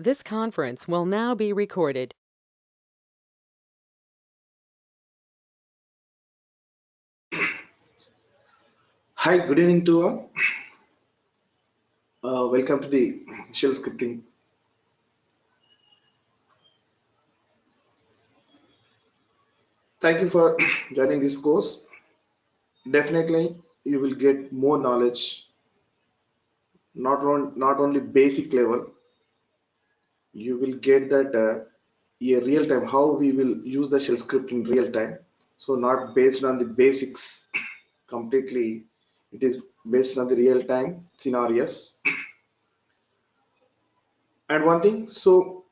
This conference will now be recorded. Hi, good evening to all. Welcome to the shell scripting. Thank you for joining this course. Definitely, you will get more knowledge, not only basic level. You will get that a real time how we will use the shell script in real time. So not based on the basics completely. It is based on the real time scenarios. And one thing, so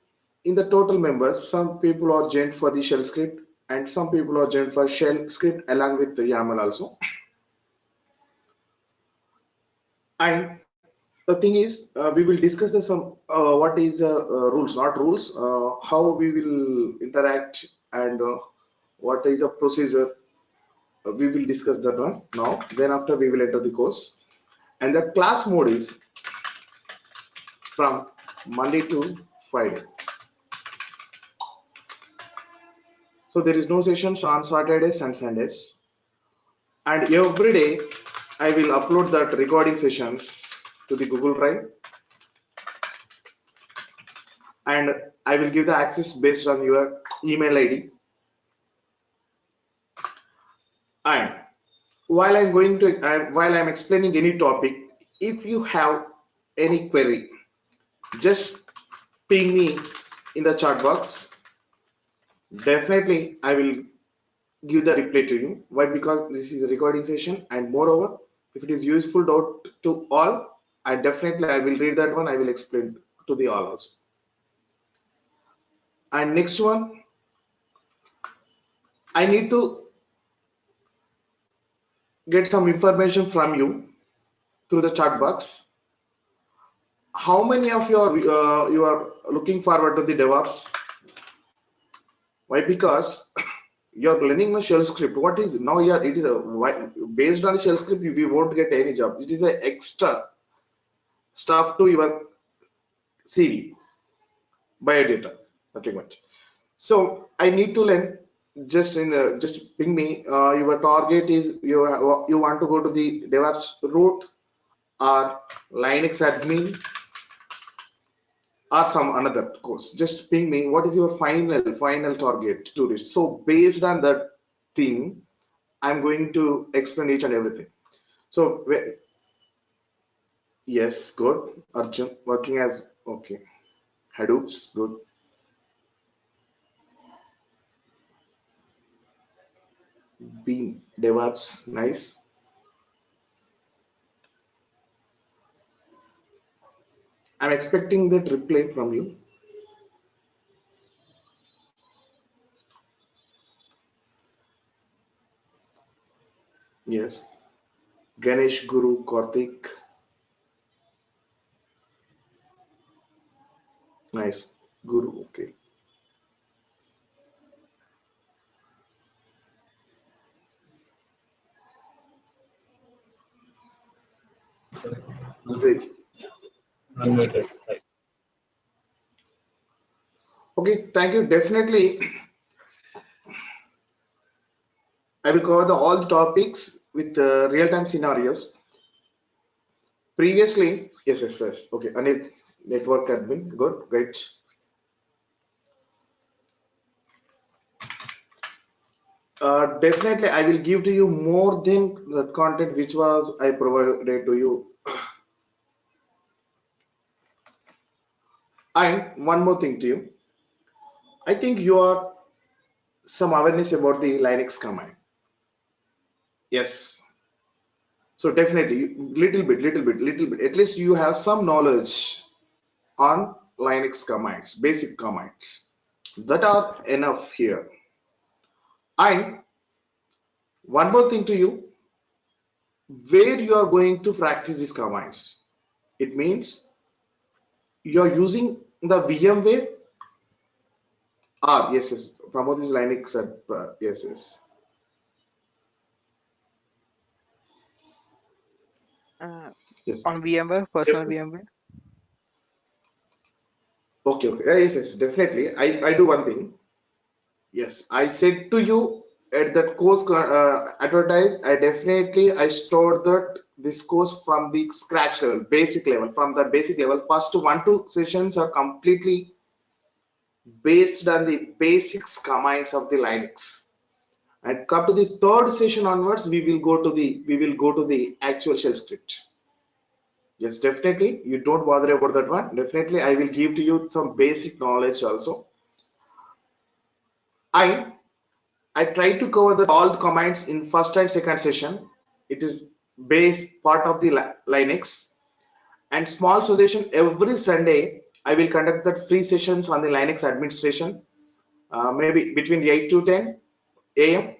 in the total members, some people are joined for the shell script and some people are joined for shell script along with the YAML also. And the thing is, we will discuss some what is rules, not rules, how we will interact and what is a procedure. We will discuss that one now. Then after we will enter the course. And the class mode is from Monday to Friday. So there is no sessions on Saturdays and Sundays. And every day I will upload that recording sessions to the Google Drive, and I will give the access based on your email ID. And while I'm explaining any topic, if you have any query, just ping me in the chat box. Definitely I will give the reply to you. Why? Because this is a recording session, and moreover, if it is useful to all, I will read that one. I will explain to the all also. And next one, I need to get some information from you through the chat box. How many of you are looking forward to the DevOps? Why? Because you're learning the shell script. What is now? Yeah, it is based on the shell script. We won't get any job. It is a extra stuff to your CV, biodata, nothing much. So I need to learn. Just ping me. Your target is you want to go to the DevOps route or Linux admin or some another course. Just ping me. What is your final target to reach? So based on that thing, I'm going to explain each and everything. So yes, good. Arjun working as okay. Hadoops, good. Beam DevOps, nice. I'm expecting that reply from you. Yes. Ganesh, Guru, Karthik, nice. Guru, okay. Great. Unmuted. Right. Okay, thank you. Definitely, I will cover all the topics with real-time scenarios. Previously, yes. Okay, Anil, network admin, good, great. Definitely, I will give to you more than the content which was I provided to you. And one more thing to you. I think you are some awareness about the Linux command. Yes. So definitely, little bit. At least you have some knowledge on Linux commands, basic commands that are enough here. And one more thing to you, where you are going to practice these commands. It means you are using the VMware. Yes. Pramod is Linux. Yes. Uh, Yes. on VMware, personal Def- VMware. Okay, okay. Yes, definitely. I do one thing. Yes, I said to you at that course advertised. I stored that this course from the scratch level, basic level, from the basic level. First one two sessions are completely based on the basics commands of the Linux. And come to the third session onwards, we will go to the actual shell script. Yes, definitely. You don't bother about that one. Definitely, I will give to you some basic knowledge also. I I try to cover all the commands in first and second session. It is base part of the Linux and small suggestion every Sunday. I will conduct that free sessions on the Linux administration, maybe between 8 to 10 a.m.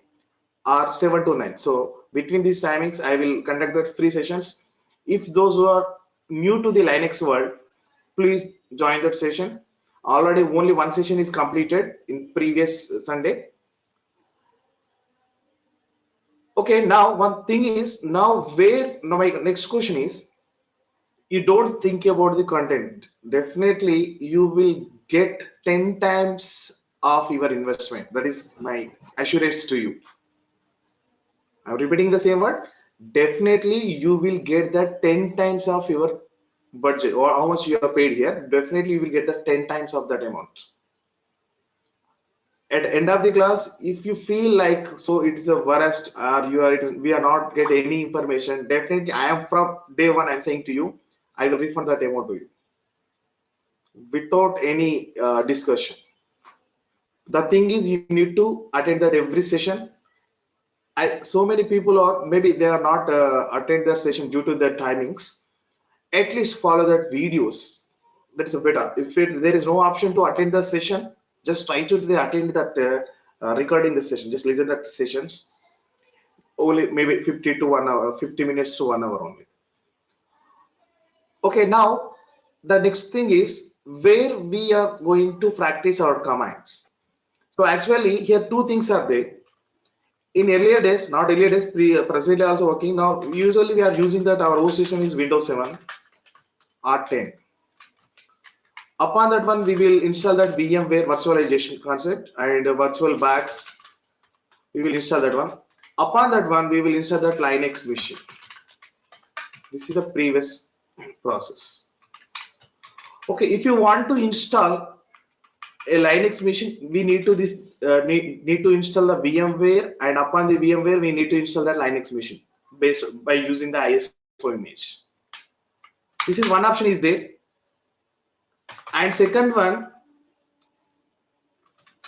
or 7 to 9. So between these timings, I will conduct that free sessions. If those who are new to the Linux world, please join that session. Already only one session is completed in previous Sunday. Okay, now one thing is now my next question is you don't think about the content. Definitely you will get 10 times of your investment. That is my assurance to you. I'm repeating the same word. Definitely you will get that 10 times of your budget or how much you are paid here. Definitely you will get the 10 times of that amount. At the end of the class, if you feel like so it's a worst or we are not get any information, definitely I am from day one I'm saying to you, I will refund that amount to you without any discussion. The thing is you need to attend that every session. So many people are maybe they are not attend their session due to their timings. At least follow that videos. That is better. If there is no option to attend the session, just try to attend that recording the session. Just listen to the sessions. Only maybe 50 to 1 hour, 50 minutes to 1 hour only. Okay, now the next thing is where we are going to practice our commands. So actually here two things are there. In earlier days, not earlier days, presently also working. Now usually we are using that our OS system is Windows 7 or 10. Upon that one, we will install that VMware virtualization concept and virtual box. We will install that one. Upon that one, we will install that Linux machine. This is the previous process. Okay, if you want to install a Linux machine, we need to need to install the VMware, and upon the VMware, we need to install that Linux machine based by using the ISO image. This is one option is there, and second one,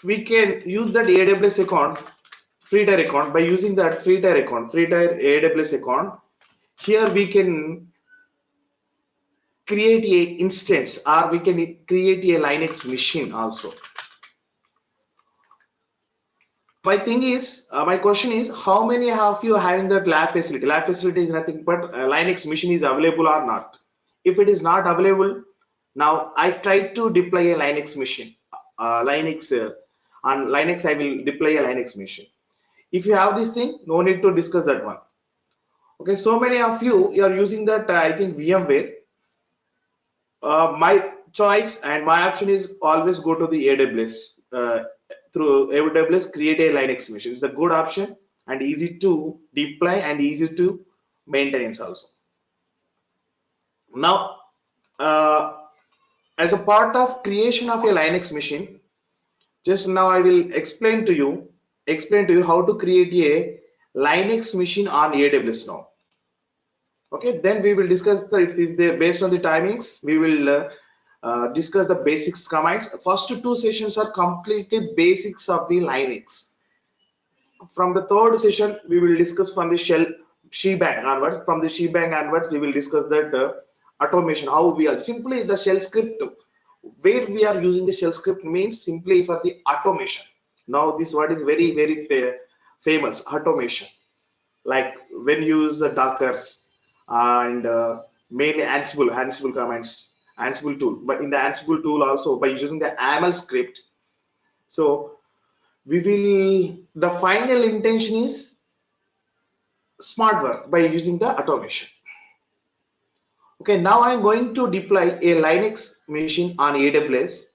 we can use that AWS account, free tier account. By using that free tier account, free tier AWS account, here we can create a instance or we can create a Linux machine also. My question is, how many of you having that lab facility? Lab facility is nothing but Linux machine is available or not. If it is not available, now I try to deploy a Linux machine. On Linux, I will deploy a Linux machine. If you have this thing, no need to discuss that one. Okay, so many of you are using that, I think VMware. My choice and my option is always go to the AWS. Through AWS, create a Linux machine. It's a good option and easy to deploy and easy to maintenance also. Now, as a part of creation of a Linux machine, just now I will explain to you how to create a Linux machine on AWS now. Okay, then we will discuss if is there based on the timings. We will discuss the basics commands. First two sessions are completely basics of the Linux. From the third session, we will discuss from the shebang onwards. From the shebang onwards, we will discuss that automation. How we are simply the shell script. Where we are using the shell script means simply for the automation. Now this word is very famous. Automation, like when you use the Dockers and mainly Ansible commands, Ansible tool. But in the Ansible tool also by using the AML script. So the final intention is smart work by using the automation. Okay, now I'm going to deploy a Linux machine on AWS.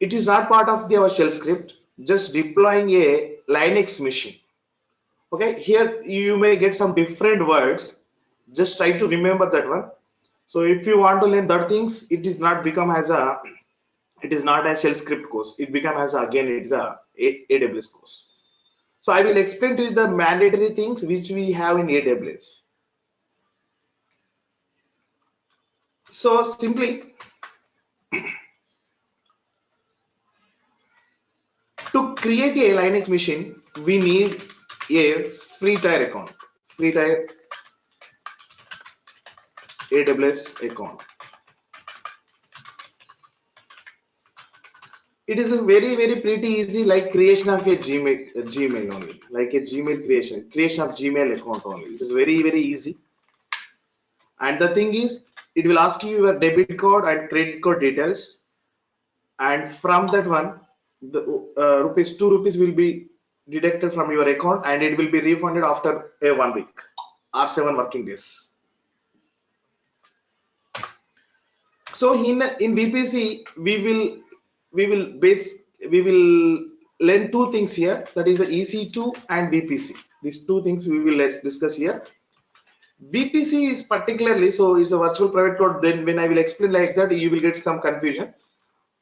It is not part of our shell script, just deploying a Linux machine. Okay, here you may get some different words. Just try to remember that one. So if you want to learn that things, it is not a shell script course. It become as again it is a AWS course. So I will explain to you the mandatory things which we have in AWS. So simply to create a Linux machine, we need a free tier account, free tier AWS account. It is a very pretty easy like creation of a Gmail only, like a Gmail creation of Gmail account only. It is very easy. And the thing is, it will ask you your debit card and credit card details, and from that one, the rupees 2 rupees will be deducted from your account, and it will be refunded after a 1 week or 7 working days. So in VPC we will learn two things here, that is the EC2 and VPC. These two things we will let's discuss here. VPC is particularly so is a virtual private cloud. Then when I will explain like that, you will get some confusion.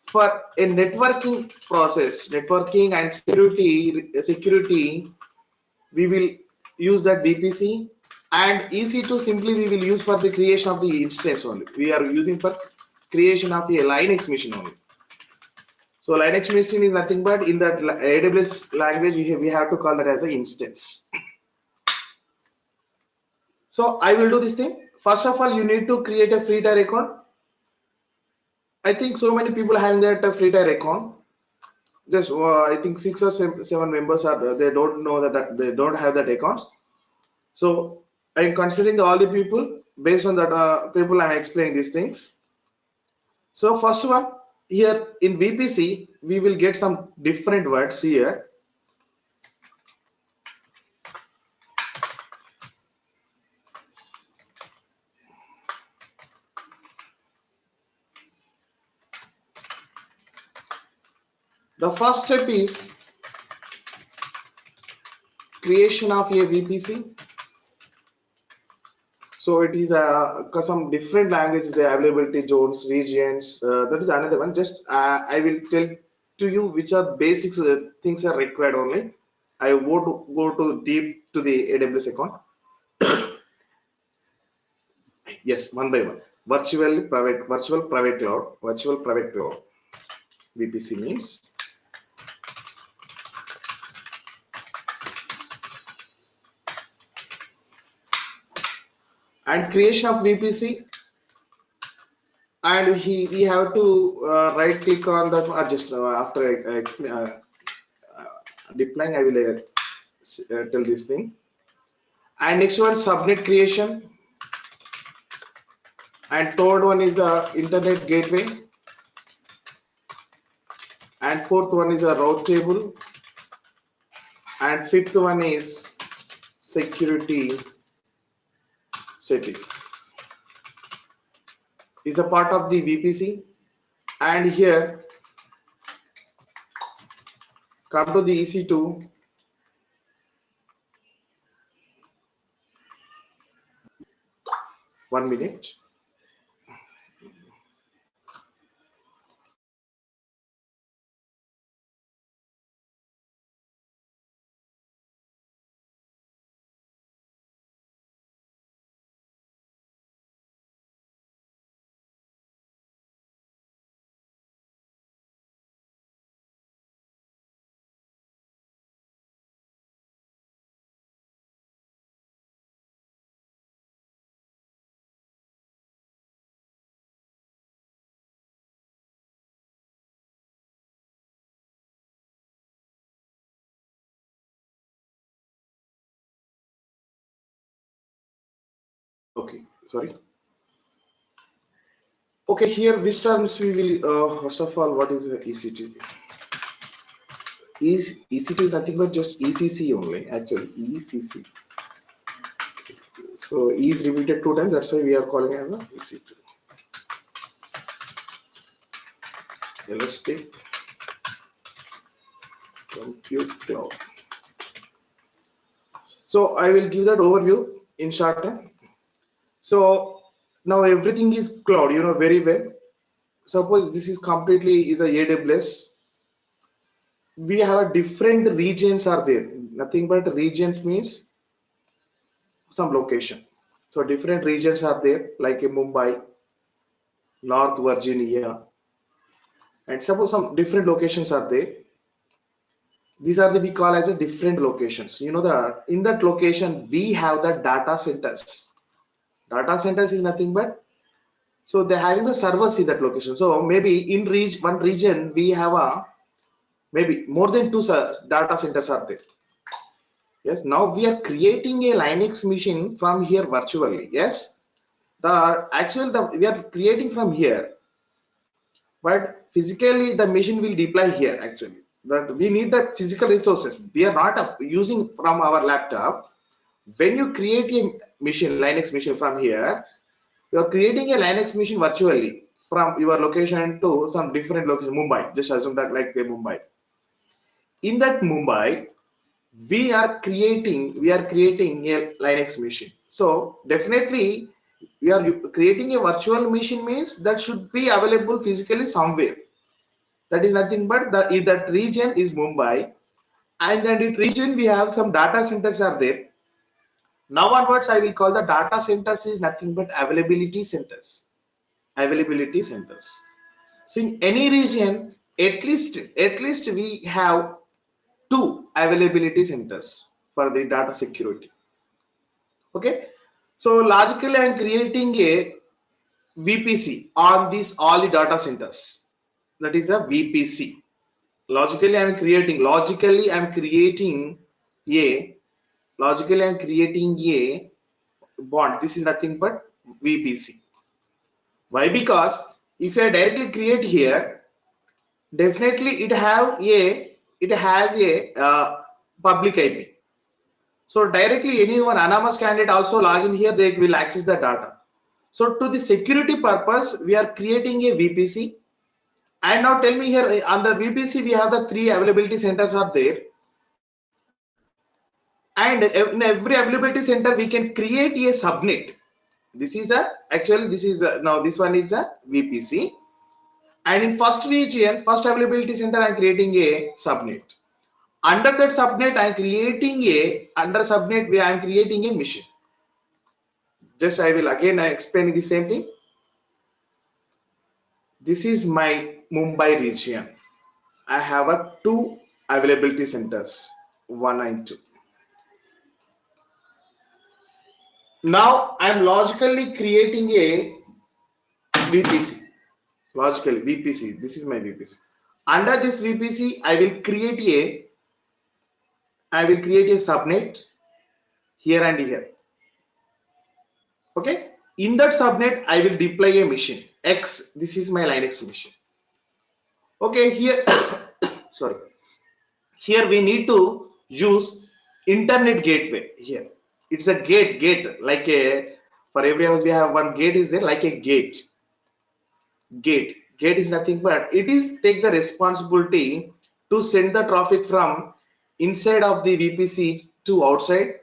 For a networking process, networking and security, we will use that VPC, and EC2 simply we will use for the creation of the instance only. We are using for creation of the Linux machine only. So Linux machine is nothing but in that AWS language we have to call that as an instance. So I will do this thing. First of all, you need to create a free tier account. I think so many people having that free tier account. Just I think 6 or 7 members are they don't know that they don't have that accounts. So I'm considering all the people based on that people I'm explaining these things. So first one here in VPC we will get some different words here. The first step is creation of a VPC. So it is some different languages, the availability zones, regions. That is another one. Just I will tell to you which are basics things are required only. I won't go to deep to the AWS account. Yes, one by one. Virtual private cloud. VPC means. And creation of VPC, and we have to right click on that just after deploying I will tell this thing. And next one subnet creation, and third one is the internet gateway, and fourth one is a route table, and fifth one is security settings. Is a part of the VPC. And here come to the EC2. One minute. Okay, sorry. Okay, here which terms we will first of all, what is EC2? EC2 is nothing but just ECC only, actually ECC. So E is repeated 2 times. That's why we are calling as a EC2. Elastic Compute Cloud. So I will give that overview in short time. So now everything is cloud, you know very well. Suppose this is completely is a AWS. We have different regions are there. Nothing but regions means some location. So different regions are there, like in Mumbai, North Virginia, and suppose some different locations are there. These are the we call as a different locations. You know that in that location we have the data centers. Data centers is nothing but so they're having the servers in that location. So maybe in one region we have a maybe more than 2 data centers are there. Yes, now we are creating a Linux machine from here virtually. Yes, we are creating from here, but physically the machine will deploy here actually. But we need the physical resources. We are not using from our laptop. When you create a machine, Linux machine from here, you are creating a Linux machine virtually from your location to some different location, Mumbai. Just assume that like the Mumbai. In that Mumbai, we are creating a Linux machine. So definitely we are creating a virtual machine means that should be available physically somewhere. That is nothing but if that region is Mumbai, and then in region we have some data centers are there. Now onwards I will call the data centers is nothing but availability centers. Availability centers. So in any region, at least we have 2 availability centers for the data security. Okay, so logically I am creating a VPC on these all the data centers. That is a VPC. Logically I'm creating a bond. This is nothing but VPC. Why? Because if I directly create here, definitely it has a public IP. So directly anyone anonymous candidate also log in here, they will access the data. So to the security purpose, we are creating a VPC. And now tell me here under VPC we have the 3 availability centers are there. And in every availability center we can create a subnet. Now this one is a VPC. And in first region, first availability center, I am creating a subnet. Under that subnet, I am creating a mission. Just I will again explain the same thing. This is my Mumbai region. I have a 2 availability centers, 1 and 2. Now I am logically creating a VPC. VPC. This is my VPC. Under this VPC, I will create a subnet here and here. Okay, in that subnet I will deploy a machine X. This is my Linux machine. Okay, here sorry, here we need to use internet gateway. Here it's a gate like a, for every house we have one gate is there, like a gate is nothing but it is take the responsibility to send the traffic from inside of the VPC to outside,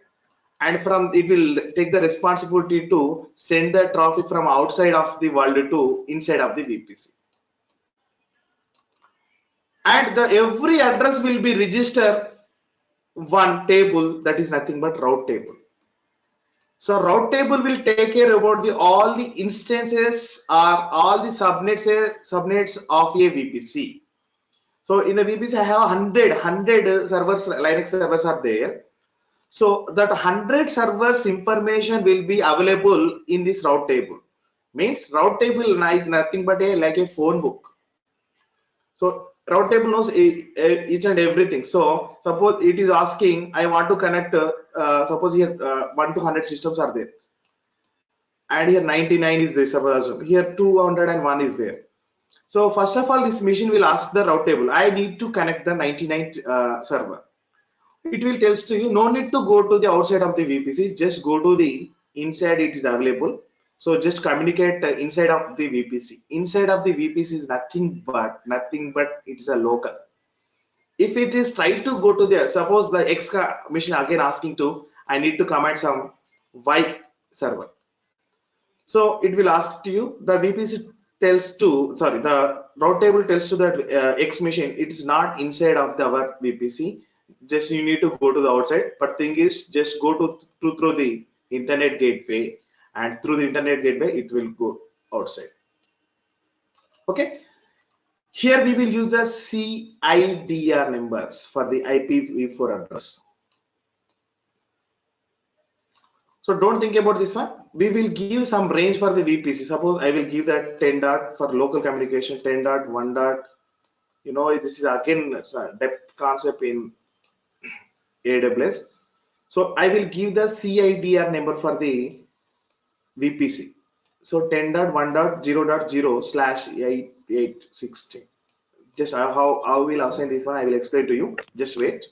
and from it will take the responsibility to send the traffic from outside of the world to inside of the VPC. And every address will be registered one table, that is nothing but route table. So route table will take care about all the instances or all the subnets of a VPC. So in the VPC I have 100 servers, Linux servers are there. So that 100 servers information will be available in this route table. Means route table is nothing but like a phone book. So route table knows each and everything. So suppose it is asking, I want to connect, suppose here 1 to 100 systems are there, and here 99 is there, suppose here 201 is there. So first of all, this machine will ask the route table, I need to connect the 99 server. It will tells to you, no need to go to the outside of the VPC, just go to the inside it is available. So just communicate inside of the VPC. Inside of the VPC is nothing but it is a local. If it is try to go to the, suppose the X machine again asking to, I need to command some Y server. So it will ask to you, the VPC tells to, sorry, the route table tells to that X machine, it is not inside of our VPC. Just you need to go to the outside. But thing is, just go through the internet gateway, and through the internet gateway, it will go outside. Okay. Here we will use the CIDR numbers for the IPv4 address. So don't think about this one. We will give some range for the VPC. Suppose I will give that 10 dot for local communication, 10 dot, 1 dot. You know, this is again depth concept in AWS. So I will give the CIDR number for the VPC. So 10 dot, 1 dot, 0 dot 0 slash 8860. Just how I will assign this one, I will explain to you. Just wait.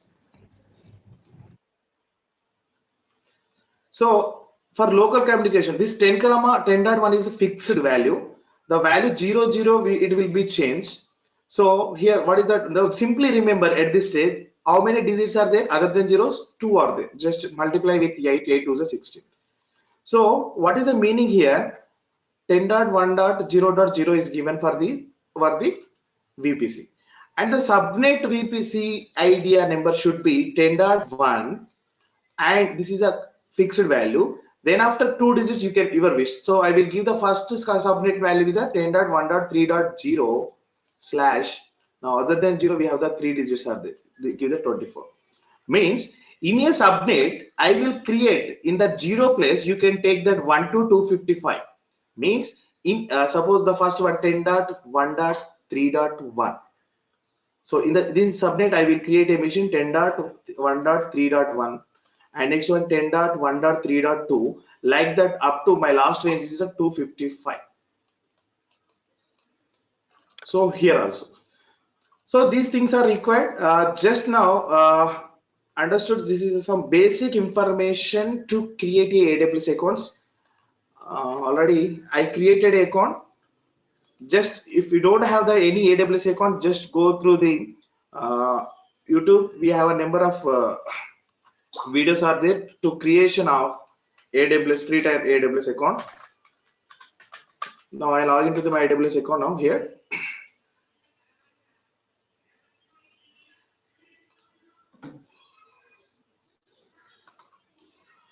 So for local communication, this 10 comma 10.1 is a fixed value. The value 00 it will be changed. So here, what is that? Now simply remember at this stage, how many digits are there other than zeros? 2 are there. Just multiply with 8, 8 to the 16. So what is the meaning here? 10.1.0.0 is given for the VPC, and the subnet VPC IDR number should be 10.1, and this is a fixed value. Then after 2 digits you can your wish. So I will give the first subnet value is a 10.1.3.0 slash. Now other than 0 we have the 3 digits are there. They give the 24. Means in a subnet I will create in the 0 place, you can take that 1 to 255. Means in suppose the first one 10.1.3.1. So in this subnet I will create a machine 10.1.3.1, and next one 10.1.3.2, like that up to my last range is a 255. So here also. So these things are required. Just now understood, this is some basic information to create a AWS accounts. Already I created an account. Just if you don't have the any AWS account, just go through the YouTube. We have a number of videos are there to creation of AWS free time AWS account. Now I log into my AWS account now here.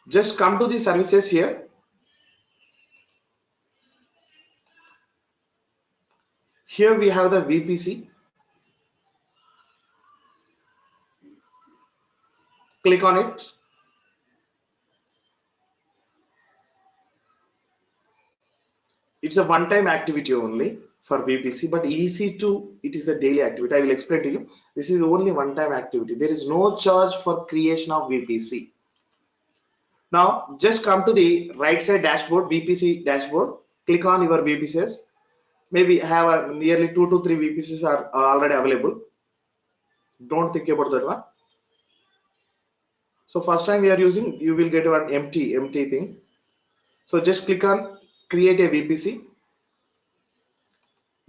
Just come to the services here. Here we have the VPC. Click on it. It's a one-time activity only for VPC, but EC2 it is a daily activity. I will explain to you. This is only one-time activity. There is no charge for creation of VPC. Now just come to the right side dashboard, VPC dashboard. Click on your VPCs. Maybe have nearly 2 to 3 VPCs are already available. Don't think about that one. So first time we are using, you will get one empty thing. So just click on create a VPC.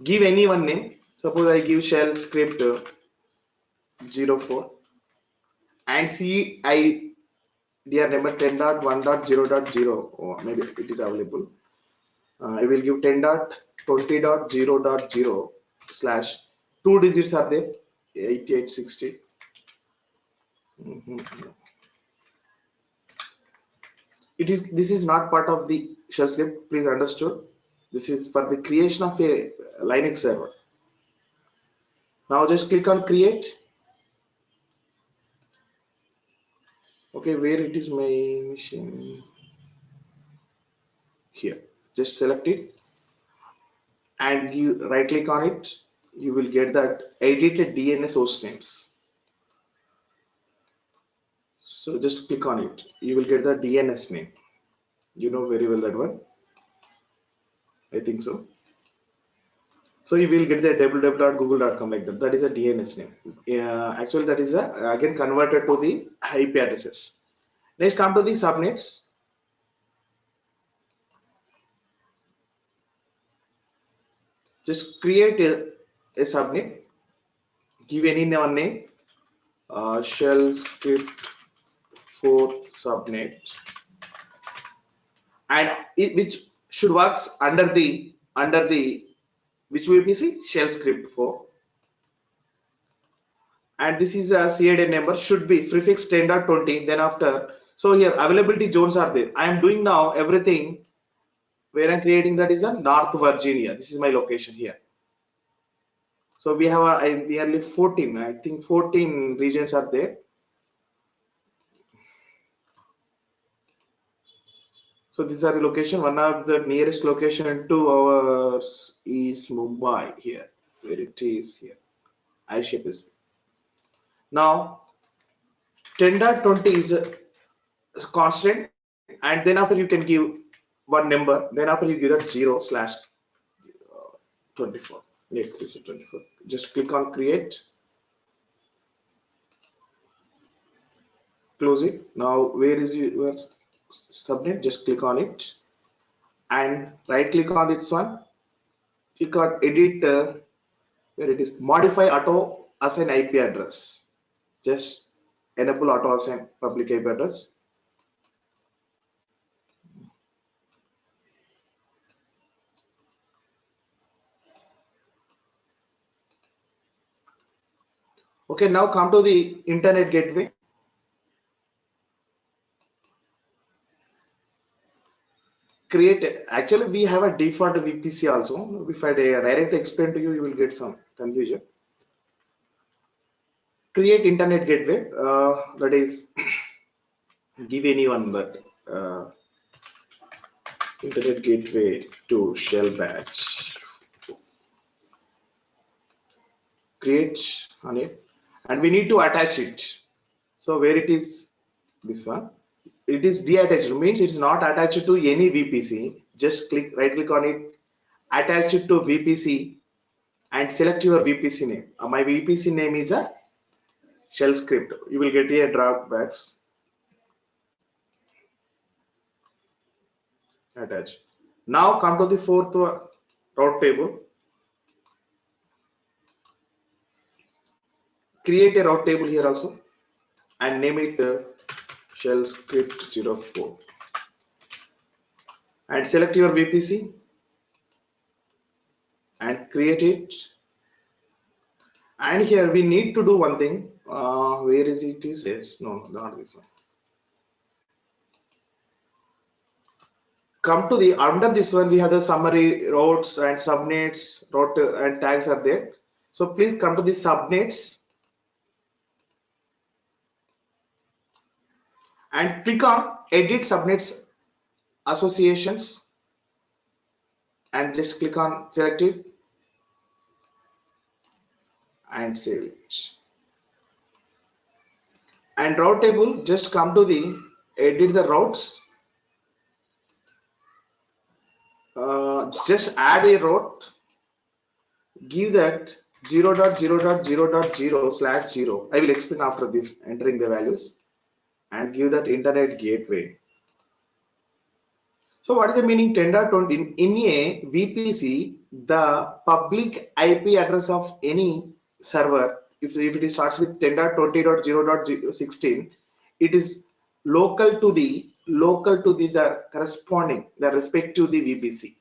Give any one name. Suppose I give shell script 04 and CIDR number 10.1.0.0, or maybe it is available. I will give 10.20.0.0 slash 2 digits are there 8860. This is not part of the shell script, please understood. This is for the creation of a Linux server. Now just click on create. Okay, where it is my machine? Here. Just select it and you right click on it. You will get that edited DNS host names. So just click on it. You will get the DNS name. You know very well that one. I think so. So you will get the www.google.com like that. That is a DNS name. Actually, that is again converted to the IP addresses. Next, come to the subnets. Just create a subnet, give any one name, shell script for subnet, and which should works under the which VPC shell script for, and this is a CID number should be prefix 10.20. Then after, so here availability zones are there. I am doing now everything where I'm creating, that is a North Virginia. This is my location here. So we have nearly 14, I think 14 regions are there. So these are the location. One of the nearest location to ours is Mumbai here, where it is here. I shape is. Now 10.20 is a constant, and then after you can give one number, then after you give that 0/24. Need 24. Just click on create, close it. Now where is your subnet? Just click on it and right click on this one. Click on edit where it is modify auto assign IP address. Just enable auto assign public IP address. Okay, now come to the internet gateway. Create, actually we have a default VPC also. If I direct explain to you, you will get some confusion. Create internet gateway, that is give anyone, but internet gateway to shell batch. Create on it, and we need to attach it. So where it is, this one, it is de-attached, means it's not attached to any VPC. Just click, right click on it, attach it to VPC, and select your VPC name. My VPC name is a shell script. You will get a drawbacks. Attach. Now come to the fourth route table. Create a route table here also and name it shell script 04 and select your VPC and create it. And here we need to do one thing. Where is it? Is yes, no, not this one. Come to the under this one, we have the summary routes and subnets, route and tags are there. So please come to the subnets and click on edit subnets associations and just click on select it and save it. And route table, just come to the edit the routes. Just add a route, give that 0.0.0.0/0. I will explain after this, entering the values, and give that internet gateway. So what is the meaning 10.20? In a VPC, the public IP address of any server, if it starts with 10.20.0.16, it is local to the corresponding, the respect to the VPC.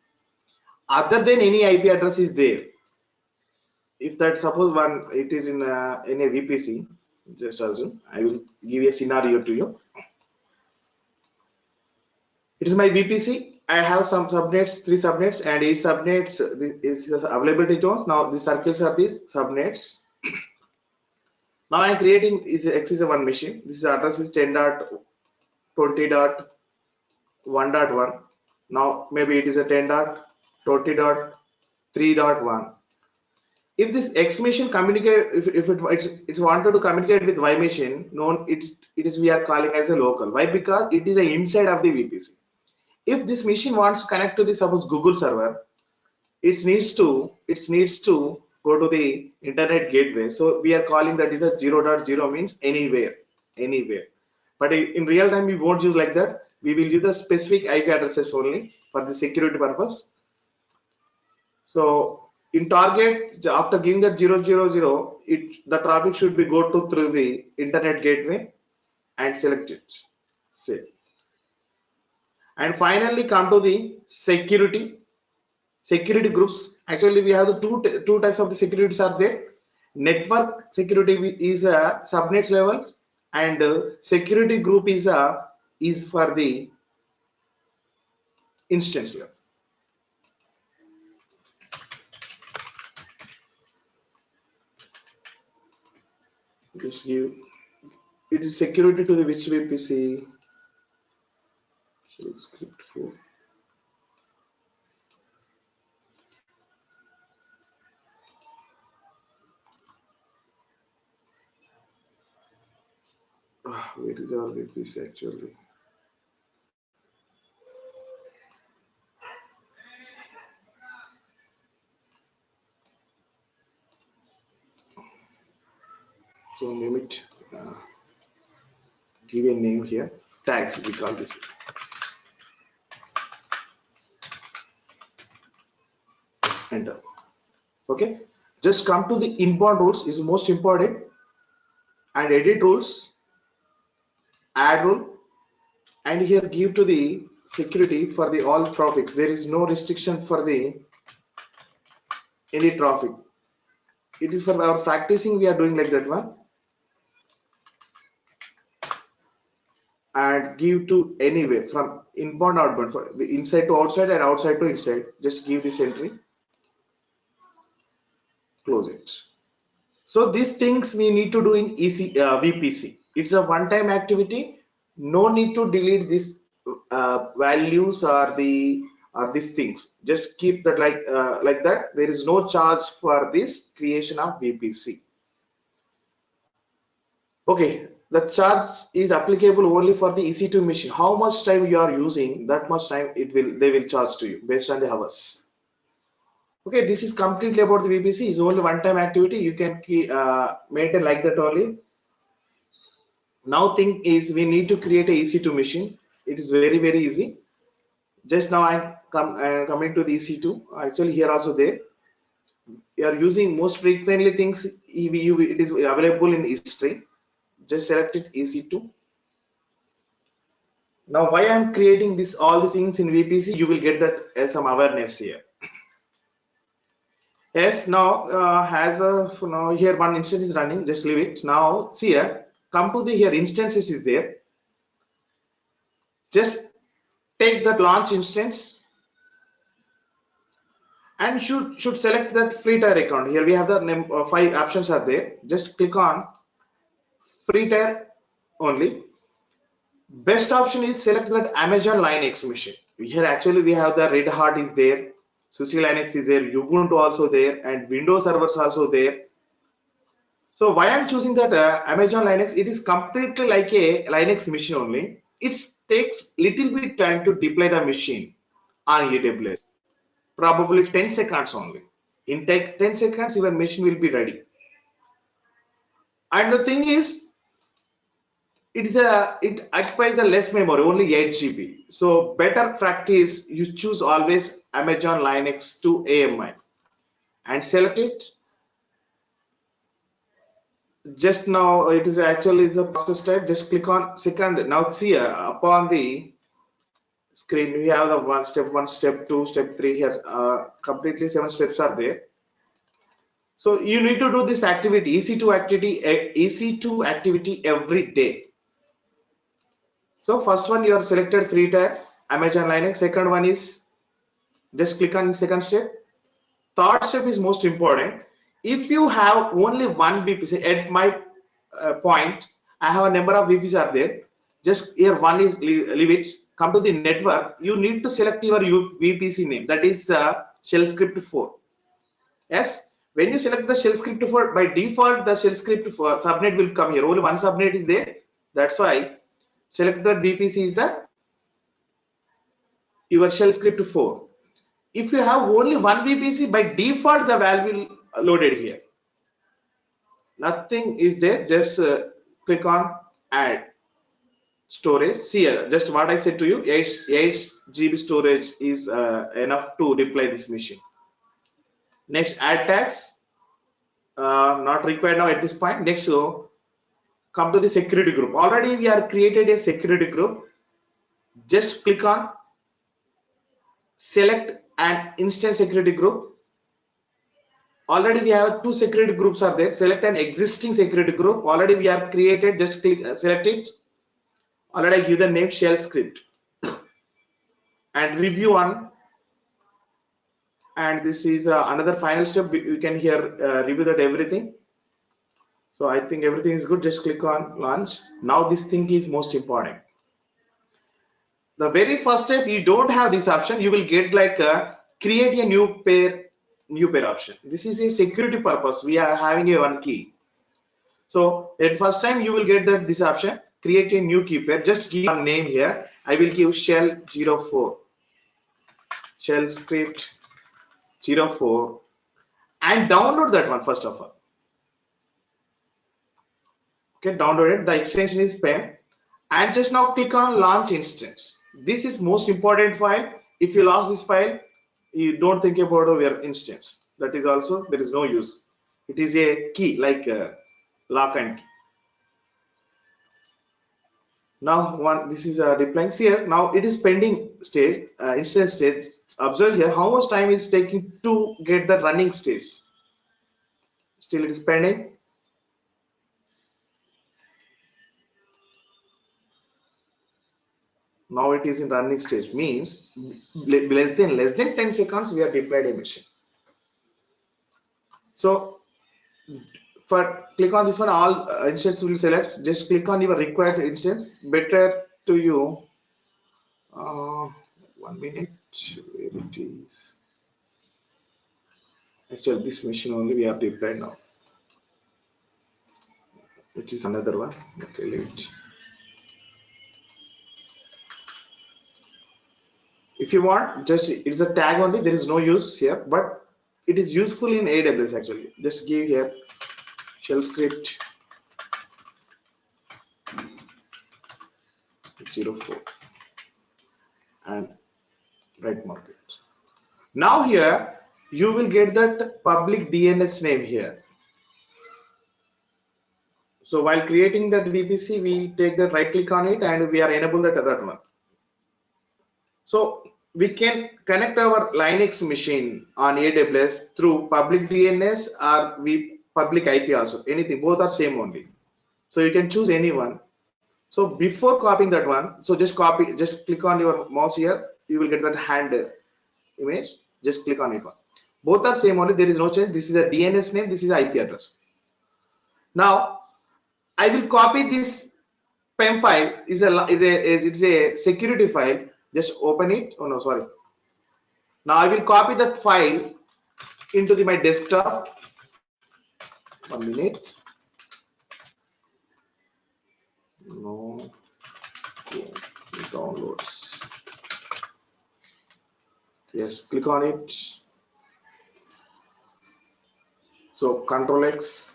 Other than any IP address is there. If that suppose one it is in a VPC, just assume, I will give a scenario to you. It is my VPC. I have some subnets, 3 subnets, and each subnets is availability zone. Now the circles are these subnets. Now I am creating is one machine. This address is 10.20.1.1. Now maybe it is a 10.20.3.1. If this X machine communicate, if it's wanted to communicate with Y machine, known it is we are calling as a local. Why? Because it is a inside of the VPC. If this machine wants to connect to the suppose Google server, it needs to go to the internet gateway. So we are calling that is a 0.0 means anywhere. But in real time we won't use like that. We will use the specific IP addresses only for the security purpose. So in target, after giving that 000, the traffic should be go to through the internet gateway and select it. Save. And finally come to the security groups. Actually, we have the two types of the securities are there. Network security is a subnet level, and security group is for the instance level. Just give it is security to the which VPC script for. Where is our VPC actually? So name it. Give a name here. Tags we call this. Enter. Okay. Just come to the inbound rules is most important, and edit rules, add rule, and here give to the security for the all traffic. There is no restriction for the any traffic. It is for our practicing we are doing like that one, and give to anywhere from inbound outbound, for inside to outside and outside to inside. Just give this entry, close it. So these things we need to do in VPC. It's a one-time activity. No need to delete these values or these things. Just keep that like that. There is no charge for this creation of VPC. Okay, the charge is applicable only for the EC2 machine. How much time you are using, that much time they will charge to you based on the hours. Okay, this is completely about the VPC. It's only one-time activity. You can maintain like that only. Now thing is we need to create a EC2 machine. It is very easy. Just now I'm coming to the EC2. Actually here also there. We are using most frequently things. It is available in history. Just select it EC2. Now why I'm creating this all the things in VPC, you will get that as some awareness here. Yes, now now here one instance is running. Just leave it. Now see here, come to the here instances is there. Just take that launch instance and should select that free tier account. Here we have the 5 options are there. Just click on free tier only. Best option is select that Amazon Linux machine. Here actually we have the Red Hat is there, SUSE Linux is there, Ubuntu also there, and Windows servers also there. So why I'm choosing that Amazon Linux? It is completely like a Linux machine only. It takes little bit time to deploy the machine on AWS. Probably 10 seconds only. In 10 seconds, your machine will be ready. And the thing is, it occupies the less memory, only 8 GB. So better practice, you choose always Amazon Linux to AMI and select it. Just now it is actually the process type. Just click on second. Now see upon the screen we have the one, step 2, step 3 here. Completely 7 steps are there. So you need to do this activity, EC2 activity every day. So first one you are selected free tier Amazon Linux. Second one is just click on second step. Third step is most important. If you have only one VPC, at my point, I have a number of VPCs are there. Just here one is leave it. Come to the network. You need to select your VPC name. That is shell script 4. Yes. When you select the shell script 4, by default the shell script 4 subnet will come here. Only one subnet is there. That's why select the VPC is your shell script 4. If you have only one VPC, by default the value will loaded here. Nothing is there. Just click on add storage. See here, just what I said to you, 8 GB storage is enough to deploy this machine. Next, add tags, not required now at this point. Next, so come to the security group. Already we are created a security group. Just click on select an instance security group. Already we have two security groups are there. Select an existing security group. Already we are created. Just click select it. Already I give the name shell script and review on. And this is another final step. You can here review that everything. So I think everything is good. Just click on launch. Now this thing is most important. The very first step, you don't have this option. You will get like create a new pair option. This is a security purpose. We are having a one key. So at first time you will get that this option, create a new key pair. Just give a name here. I will give shell 04, shell script 04, and download that one first of all. Okay, download it. The extension is PEM, and just now click on launch instance. This is most important file. If you lost this file, you don't think about your instance. That is also there is no use. It is a key like lock and key. Now this is deploying here. Now it is pending stage, instance stage. Observe here how much time is taking to get the running stage. Still it is pending. Now it is in running stage, means less than 10 seconds we have deployed a machine. So for click on this one, all instance will select. Just click on your required instance. Better to you. 1 minute. Where it is? Actually, this machine only we have deployed now. It is another one. Okay, leave it. If you want, just it's a tag only. There is no use here, but it is useful in AWS actually. Just give here shell script 04 and right mark it. Now here you will get that public DNS name here. So while creating that VPC, we take the right click on it and we are enable that other one. So we can connect our Linux machine on AWS through public DNS or public IP also. Anything, both are same only. So you can choose any one. So before copying that one, so just copy, just click on your mouse here. You will get that hand image. Just click on it one. Both are same only. There is no change. This is a DNS name. This is IP address. Now I will copy this PEM file. It's a security file. Just open it. Oh no, sorry. Now I will copy that file into my desktop. 1 minute. No, downloads. Yes, click on it. So Control X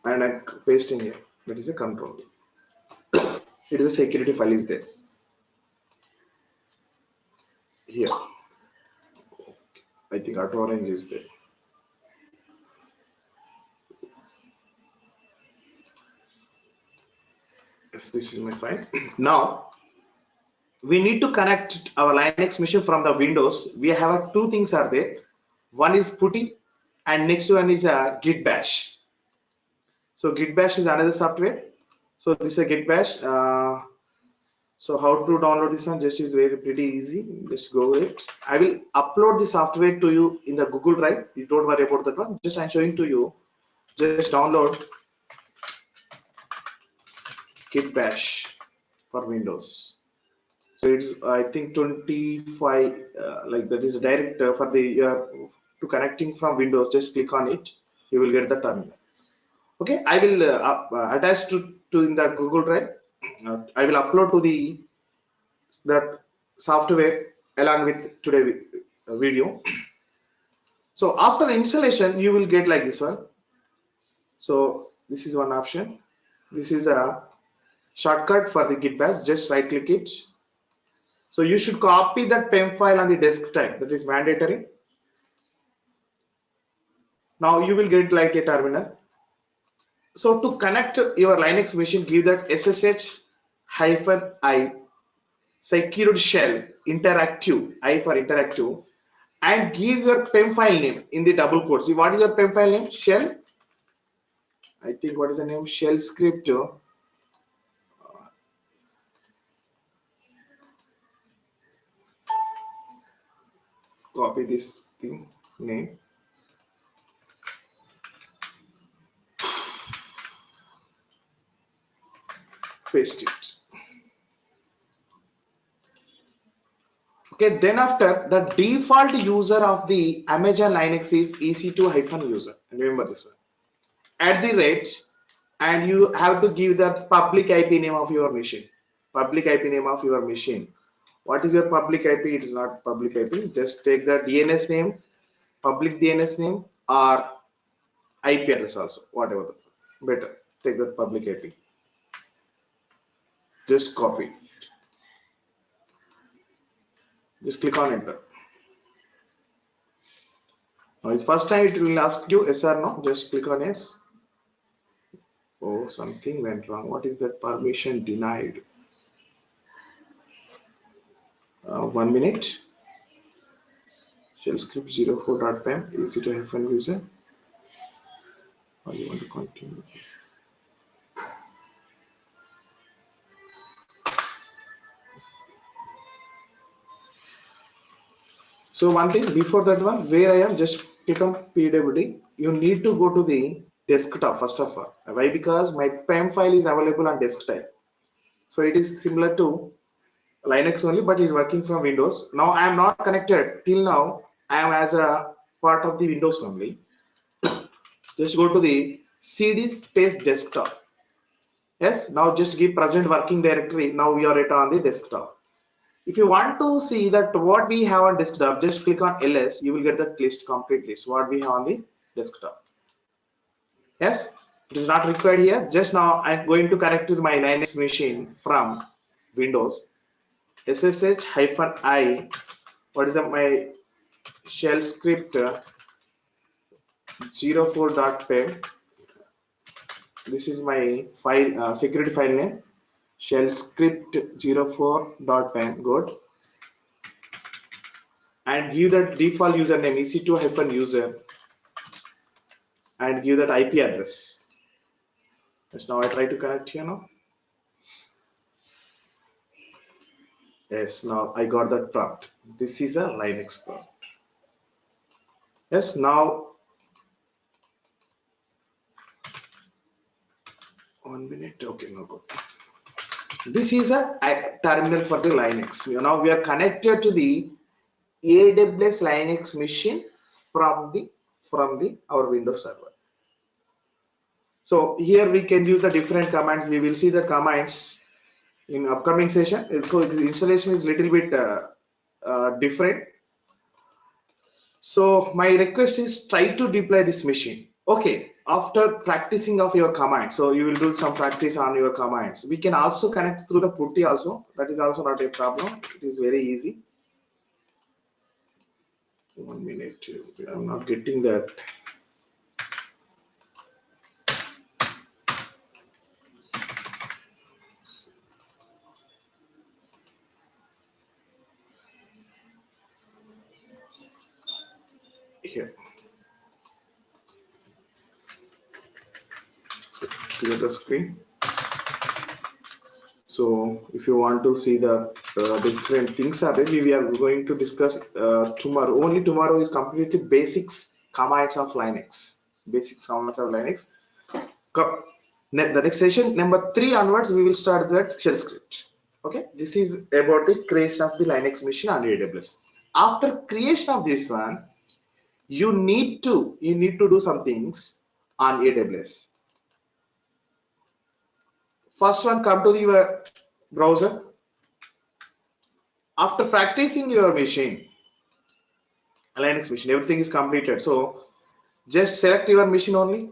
and I'm pasting here. That is a control. It is a security file is there. Here. I think auto orange is there. Yes, this is my file. Now we need to connect our Linux machine from the Windows. We have two things are there. One is PuTTY and next one is a Git Bash. So Git Bash is another software. So this is a Git Bash. So how to download this one? Just is very pretty easy. Just go with it. I will upload the software to you in the Google Drive. You don't worry about that one. Just I'm showing to you. Just download Git Bash for Windows. So it's I think 25 like that is direct for the to connecting from Windows. Just click on it. You will get the terminal. Okay, I will attach to in the Google Drive. I will upload to that software along with today video. So after installation, you will get like this one. So this is one option. This is a shortcut for the Git Bash. Just right click it. So you should copy that PEM file on the desktop. That is mandatory. Now you will get like a terminal. So to connect your Linux machine, give that SSH-I secured shell interactive, I for interactive, and give your PEM file name in the double quotes. See, what is your PEM file name? Shell. I think what is the name? Shell script. Copy this thing name. Paste it. Okay, then after the default user of the Amazon Linux is EC2-user. Remember this one. At the rate, and you have to give the public IP name of your machine. Public IP name of your machine. What is your public IP? It is not public IP. Just take the DNS name, public DNS name, or IP address also, whatever. Better take the public IP. Just copy. Just click on enter. Now, it's first time it will ask you yes or no. Just click on yes. Oh, something went wrong. What is that? Permission denied. 1 minute. Shell script 04.pem EC2-user. Or you want to continue this? So one thing before that one, where I am, just click on PWD. You need to go to the desktop first of all. Why? Because my PEM file is available on desktop. So it is similar to Linux only, but is working from Windows. Now I am not connected till now. I am as a part of the Windows only. Just go to the CD space desktop. Yes. Now just give present working directory. Now we are on the desktop. If you want to see that what we have on desktop, just click on ls. You will get that list, complete list. What we have on the desktop. Yes. It is not required here. Just now I'm going to connect to my Linux machine from Windows. SSH-I. What is my shell script 04.pem. This is my file security file name. Shell script 04.pem. Good. And give that default username EC2-user and give that IP address. Yes, now I try to connect here now. Yes, now I got that prompt. This is a Linux prompt. Yes, now 1 minute. Okay, no good. This is a terminal for the Linux. Now we are connected to the AWS Linux machine from our Windows server. So here we can use the different commands. We will see the commands in upcoming session. So the installation is little bit different. So my request is try to deploy this machine. Okay, after practicing of your commands, so you will do some practice on your commands. We can also connect through the putty also. That is also not a problem. It is very easy. 1 minute. I'm not getting that. Here. So clear the screen. So if you want to see the different things are there, we are going to discuss tomorrow. Only tomorrow is completely basics commands of Linux. Basics commands of Linux. The next session number 3 onwards, we will start that shell script. Okay, this is about the creation of the Linux machine on AWS. After creation of this one, you need to do some things on AWS. First one, come to your browser. After practicing your machine, Linux machine, everything is completed. So just select your machine only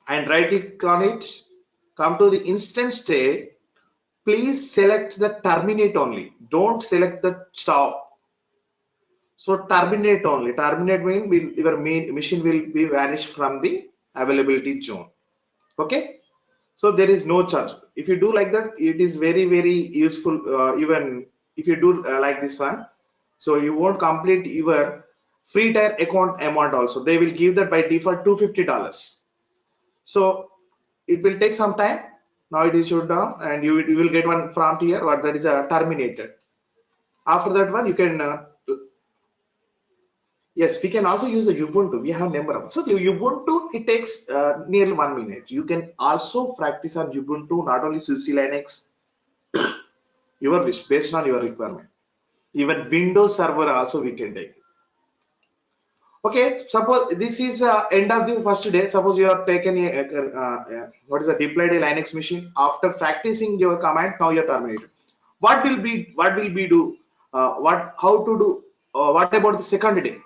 and right click on it. Come to the instance state. Please select the terminate only. Don't select the stop. So terminate only. Terminate means your main machine will be vanished from the availability zone. Okay. So there is no charge. If you do like that, it is very useful. Even if you do like this one, so you won't complete your free tier account amount also. They will give that by default $250. So it will take some time. Now it is shut down, and you will get one prompt here, what that is terminated. After that one, you can yes, we can also use the Ubuntu. We have number of so the Ubuntu. It takes nearly 1 minute. You can also practice on Ubuntu, not only SUSE Linux, your wish based on your requirement. Even Windows Server also we can take. Okay, suppose this is end of the first day. Suppose you have taken what is a deployed a Linux machine. After practicing your command, now you are terminated. What will be do? What how to do? What about the second day?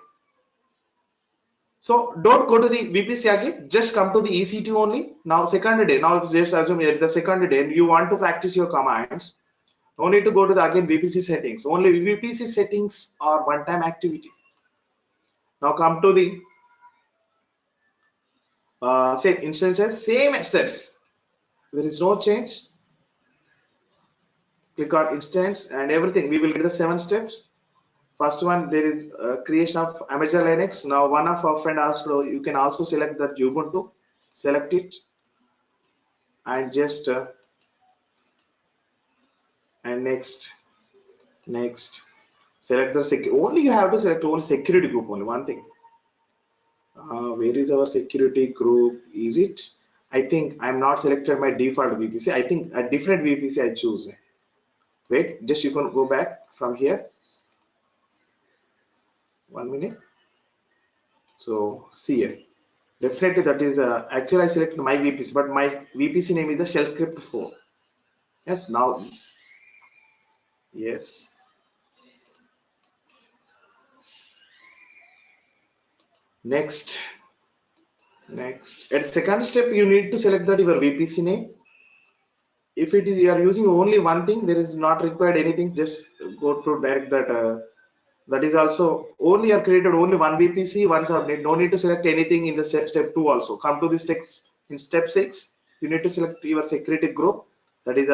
So don't go to the VPC again. Just come to the EC2 only. Now second day. Now just assume the second day you want to practice your commands. No need to go to the again VPC settings. Only VPC settings are one-time activity. Now come to the say instances, same steps. There is no change. Click on instance and everything. We will get the 7 steps. First one, there is creation of Amazon Linux. Now one of our friend asked, you can also select that Ubuntu. Select it and just and next. Select the only you have to select only security group only one thing. Where is our security group? Is it? I think I'm not selected my default VPC. I think a different VPC I choose. Wait, just you can go back from here. 1 minute. So see here. Definitely that is actually I selected my VPC, but my VPC name is the shell script 4. Yes, now yes. Next. At second step, you need to select that your VPC name. If it is you are using only one thing, there is not required anything. Just go to direct that. That is also only are created only one VPC, one subnet. No need to select anything in the step 2 also. Come to this text in step 6. You need to select your security group. That is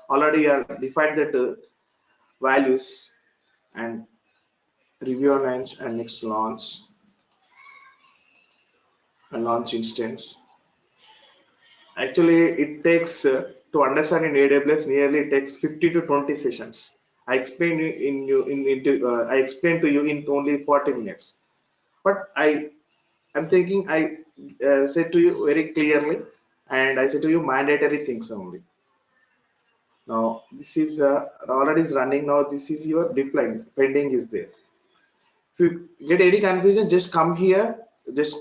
already defined that values and review and launch and next launch and launch instance. Actually, it takes to understand in AWS nearly it takes 50 to 20 sessions. I explained I explained to you in only 40 minutes. But I'm thinking I said to you very clearly, and I said to you mandatory things only. Now this is already is running. Now this is your deploying pending is there. If you get any confusion, just come here, just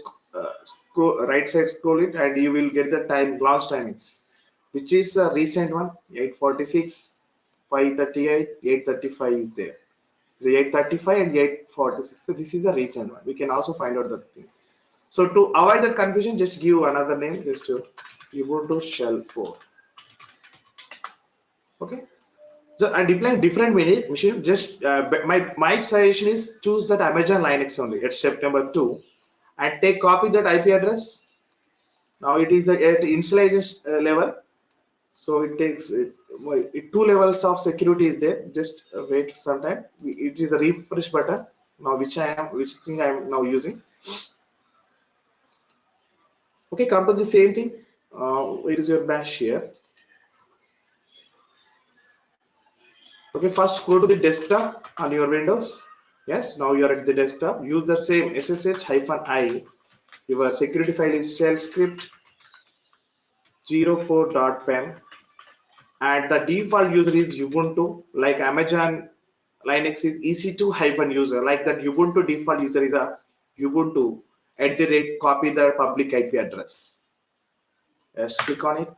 scroll, right side scroll it, and you will get the time launch timings, which is a recent one 8:46, 5:38, 8:35 is there. The 8:35 and 8:46. So this is a recent one. We can also find out that thing. So to avoid that confusion, just give another name. Just to Ubuntu Shell 4. Okay. So I'm deploying different machine. Just my suggestion is choose that Amazon Linux only at September 2 and take copy that IP address. Now it is at installation level, so it takes 2 levels of security is there. Just wait some time. It is a refresh button. Now which thing I am now using. Okay, come to the same thing. It is your bash here. Okay, first go to the desktop on your Windows. Yes, now you are at the desktop. Use the same ssh-i. Your security file is shell script 04.pem and the default user is Ubuntu. Like Amazon Linux is EC2-user. Like that Ubuntu default user is a Ubuntu @ copy the public IP address. Yes, click on it.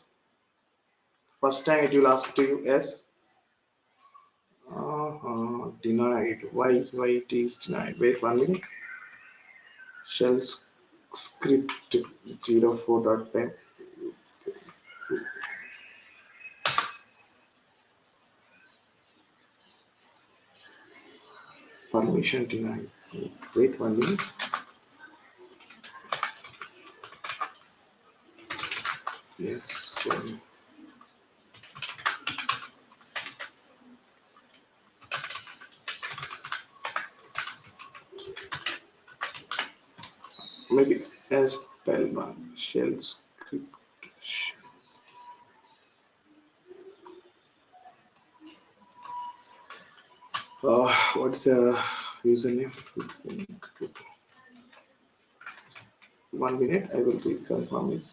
First time it will ask to you yes. Denied. Why it is denied? Wait 1 minute. Shell script 04.pem. permission denied. Wait 1 minute. Yes. Maybe as spellbound shell script. What's the username? 1 minute, I will reconfirm it.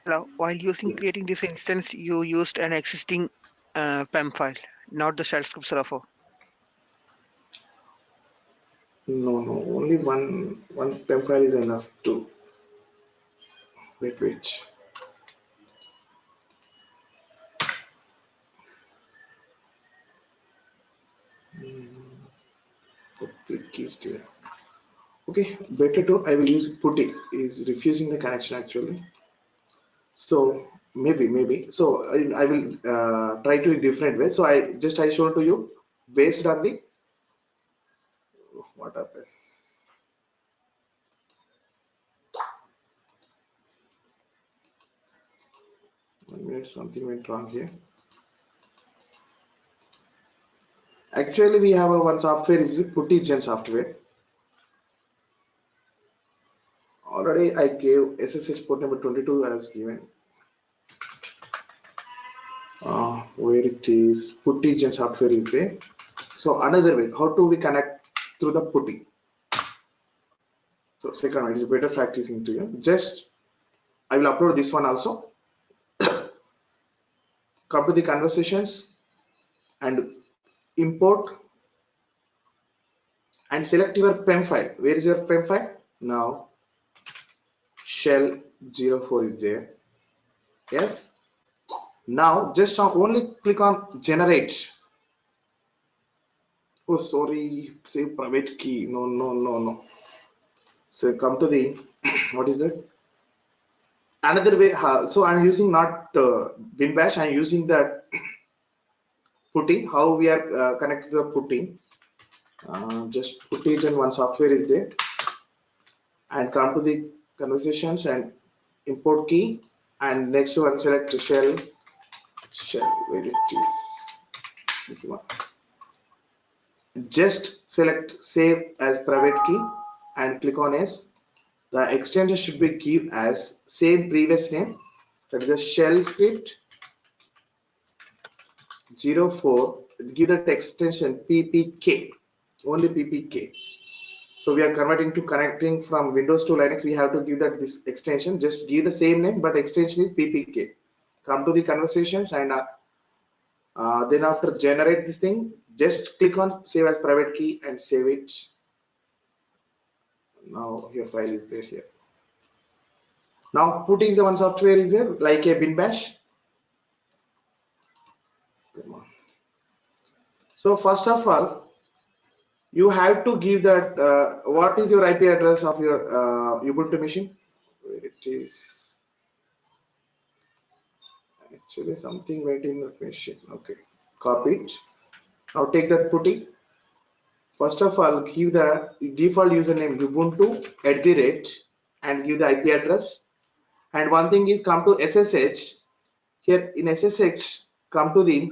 Hello. While Yeah. creating this instance, you used an existing PEM file, not the shell script server. No, only one PEM file is enough to wait. Public keys there. Okay, better to I will use putty is refusing the connection actually. So maybe. So I will try to a different way. So I showed to you based on the what happened. 1 minute, something went wrong here. Actually, we have one software is the PuttyGen software. Already I gave SSH port number 22 as given. Where it is PuttyGen software is there. So another way, how do we connect through the putty? So second one is better practicing to you. Just I will upload this one also. Come to the conversations and import and select your PEM file. Where is your PEM file? Now shell 04 is there. Yes. Now just only click on generate. Oh, sorry, say private key. No. So come to the what is that? Another way. So I'm using not bin bash. I'm using the putty. How we are connected to the putty? Just putty and one software is there, and come to the conversations and import key, and next one select shell where it is. This one. Just select save as private key and click on S. The extension should be give as same previous name, that is the shell script 04. Give that extension ppk, only ppk. So we are converting to connecting from Windows to Linux. We have to give that this extension. Just give the same name, but extension is ppk. Come to the conversations and then after generate this thing, just click on save as private key and save it. Now your file is there here. Now putting the one software is there like a bin bash. So first of all, you have to give that what is your IP address of your Ubuntu machine? Where it is actually something went in the machine. Okay, copy it. Now take that putty. First of all, give the default username Ubuntu @ and give the IP address. And one thing is come to SSH. Here in SSH, come to the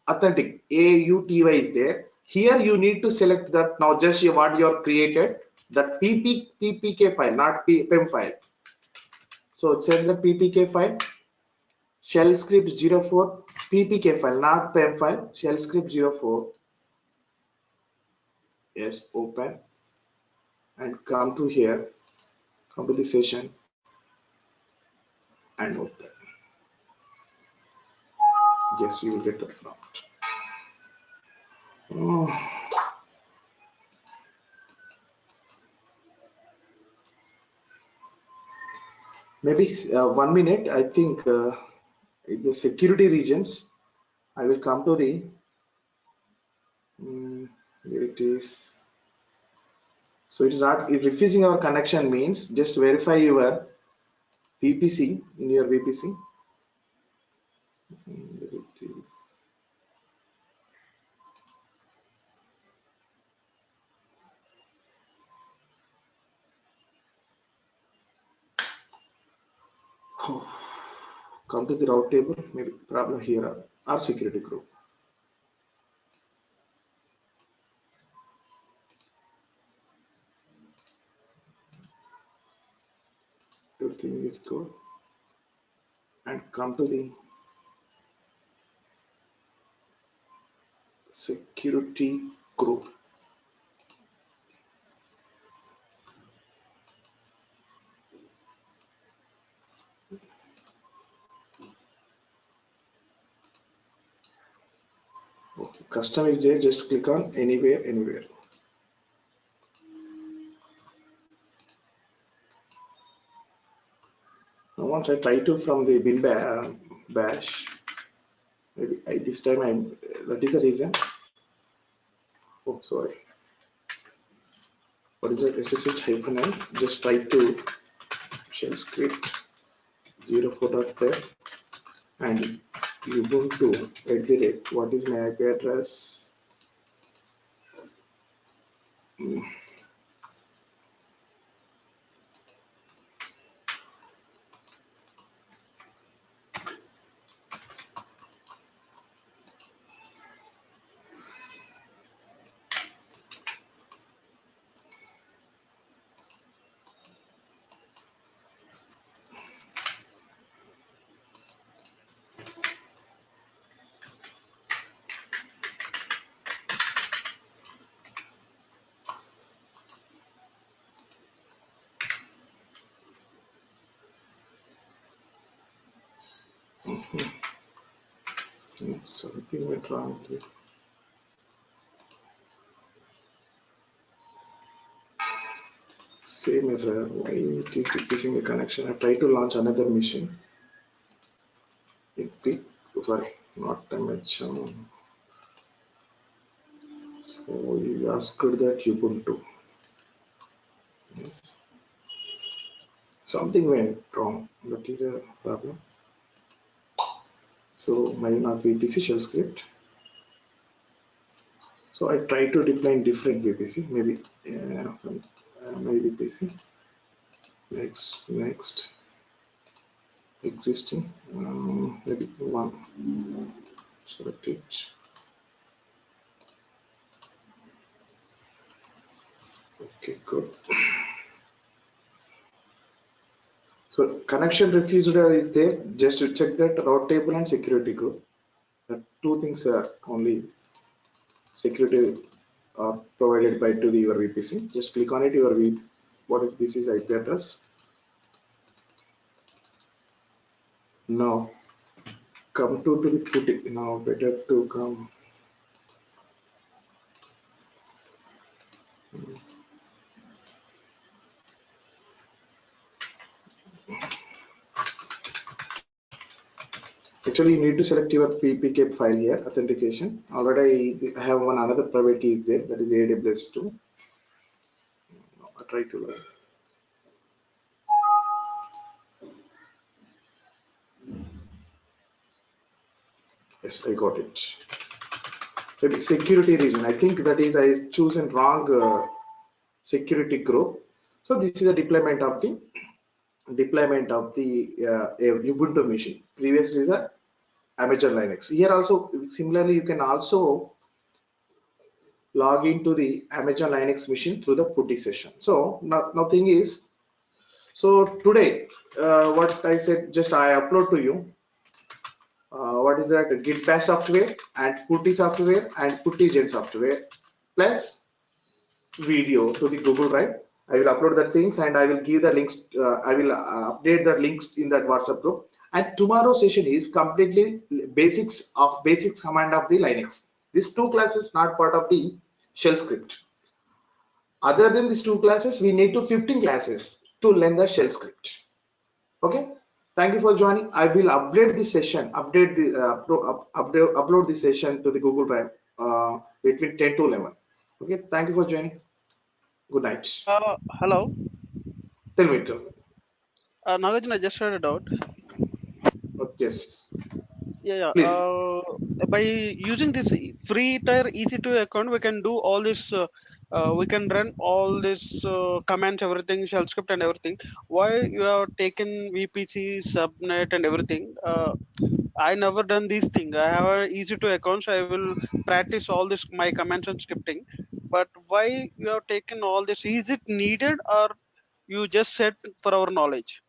authentic AUTY is there. Here you need to select that now just what you have created, that ppk file, not PEM file. So send the ppk file, shell script 04 ppk file, not PEM file, shell script 04. Yes, open and come to here, come to the session and open. Yes, you will get that prompt. Oh. Maybe 1 minute. I think the security regions. I will come to the here it is. So it is not refusing our connection means just verify your VPC in your VPC. There it is. Oh, come to the route table, maybe problem here or security group. Everything is good. And come to the security group. Okay, custom is there, just click on anywhere, anywhere. Now once I try to from the bin bash, maybe this time that is the reason. Oh, sorry. What is that SSH-n? Just try to shell script 04.10 and Ubuntu @ what is my IP address? Something went wrong with it. Same error. Why it is missing the connection? I try to launch another machine. Sorry, not MH. So you asked that Ubuntu. Yes. Something went wrong. That is a problem. So maybe not VPC shell script. So I try to deploy different VPC. Maybe maybe VPC. Next. Existing. Maybe one. Select it. Okay, good. So connection refused is there. Just to check that route table and security group. The two things are only security provided by to the your VPC. Just click on it. What is this is IP address. Now come to the put. Now better to come. Actually, you need to select your PPK file here, authentication. Already I have one another private key is there, that is AWS 2. I try to learn. Yes, I got it. Maybe security reason. I think that is I chosen wrong security group. So this is a deployment of the Ubuntu machine. Previously is a Amazon Linux. Here also similarly you can also log into the Amazon Linux machine through the PuTTY session. So now thing is, so today what I said, just I upload to you what is that Git bash software and PuTTY software and PuTTY Gen software plus video to the Google Drive. I will upload the things and I will give the links. I will update the links in that WhatsApp group. And tomorrow session is completely basics command of the Linux. These two classes not part of the shell script. Other than these two classes, we need to 15 classes to learn the shell script. Okay. Thank you for joining. I will update this session, upload this session to the Google Drive between 10 to 11. Okay. Thank you for joining. Good night. Hello. Tell me. Nagarjuna, I just had a doubt. Yes. Yeah. Please. By using this free tier EC2 account, we can do all this we can run all this commands, everything, shell script and everything. Why you have taken VPC, subnet and everything? I never done these things. I have a easy to account, so I will practice all this my commands and scripting. But why you have taken all this? Is it needed or you just said for our knowledge?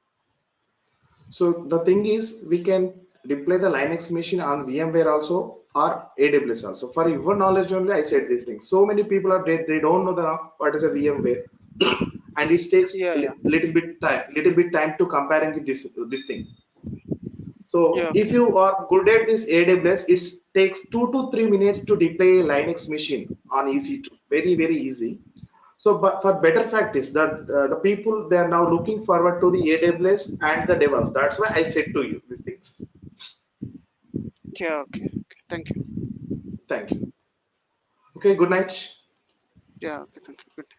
So the thing is, we can deploy the Linux machine on VMware also or AWS also. For your knowledge only, I said these things. So many people are they don't know the what is a VMware, and it takes Yeah, yeah, little bit time to comparing this thing. So yeah. if Okay, you are good at this AWS, it takes 2 to 3 minutes to deploy a Linux machine on EC2. Very easy. So, but for better practice, that the people they are now looking forward to the AWS and the DevOps. That's why I said to you these things. yeah. Okay, okay. Thank you. Thank you. Okay. Good night. Yeah. Okay. Thank you. Good.